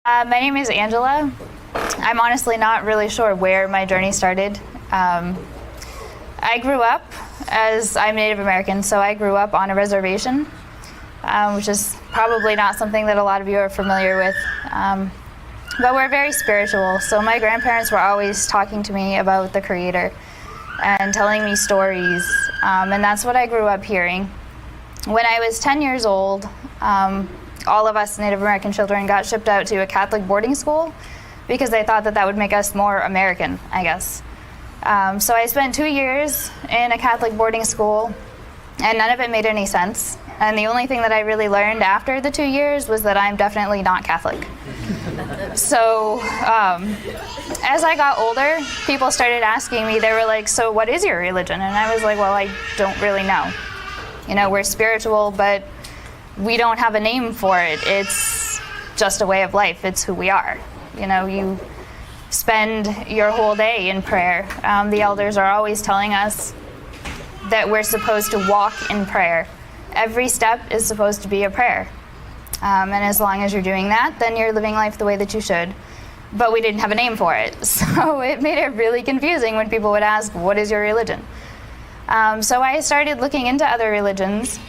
My name is Angela. I'm honestly not really sure where my journey started. I grew up as I'm Native American, so I grew up on a reservation, which is probably not something that a lot of you are familiar with. But we're very spiritual, so my grandparents were always talking to me about the Creator and telling me stories, and that's what I grew up hearing. When I was 10 years old, all of us Native American children got shipped out to a Catholic boarding school because they thought that that would make us more American, I guess. So I spent 2 years in a Catholic boarding school, and none of it made any sense. And the only thing that I really learned after the 2 years was that I'm definitely not Catholic. So as I got older, people started asking me, they were like, so what is your religion? And I was like, well, I don't really know. You know, we're spiritual, but we don't have a name for it. It's just a way of life. It's who we are. You know, you spend your whole day in prayer. The elders are always telling us that we're supposed to walk in prayer. Every step is supposed to be a prayer. And as long as you're doing that, then you're living life the way that you should. But we didn't have a name for it. So it made it really confusing when people would ask, what is your religion? So I started looking into other religions,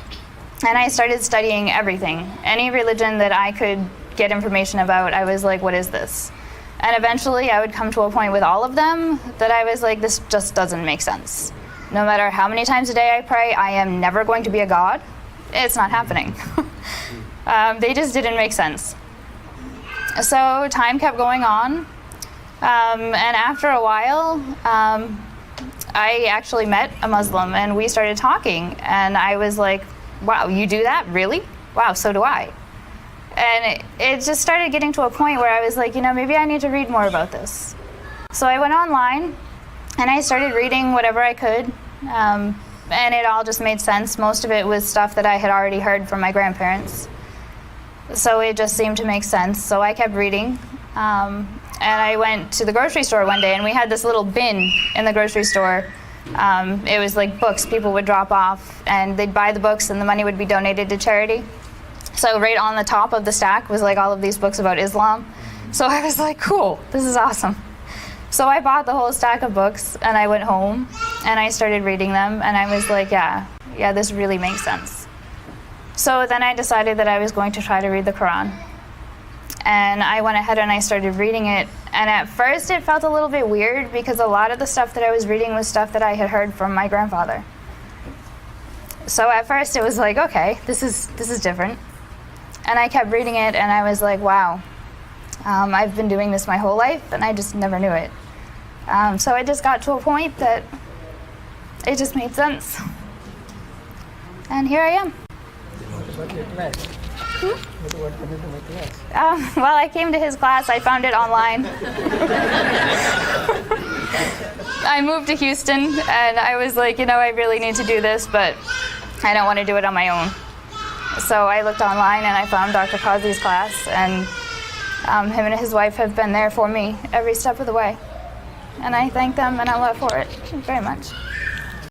and I started studying everything. Any religion that I could get information about, I was like, what is this? And eventually I would come to a point with all of them that I was like, this just doesn't make sense. No matter how many times a day I pray, I am never going to be a god. It's not happening. They just didn't make sense. So time kept going on. And after a while, I actually met a Muslim, and we started talking. And I was like, wow, you do that? Really? Wow, so do I. And it just started getting to a point where I was like, you know, maybe I need to read more about this. So I went online, and I started reading whatever I could. And it all just made sense. Most of it was stuff that I had already heard from my grandparents. So it just seemed to make sense. So I kept reading. And I went to the grocery store one day, and we had this little bin in the grocery store. It was like books people would drop off, and they'd buy the books, and the money would be donated to charity. So right on the top of the stack was like all of these books about Islam. So I was like, cool, this is awesome. So I bought the whole stack of books, and I went home, and I started reading them, and I was like, yeah, this really makes sense. So then I decided that I was going to try to read the Quran. And I went ahead and I started reading it. And at first it felt a little bit weird because a lot of the stuff that I was reading was stuff that I had heard from my grandfather. So at first it was like, okay, this is different. And I kept reading it, and I was like, wow, I've been doing this my whole life, and I just never knew it. So it just got to a point that it just made sense. And here I am. Well, I came to his class. I found it online. I moved to Houston, and I was like, you know, I really need to do this, but I don't want to do it on my own. So I looked online, and I found Dr. Kazi's class, and him and his wife have been there for me every step of the way. And I thank them and I love for it very much.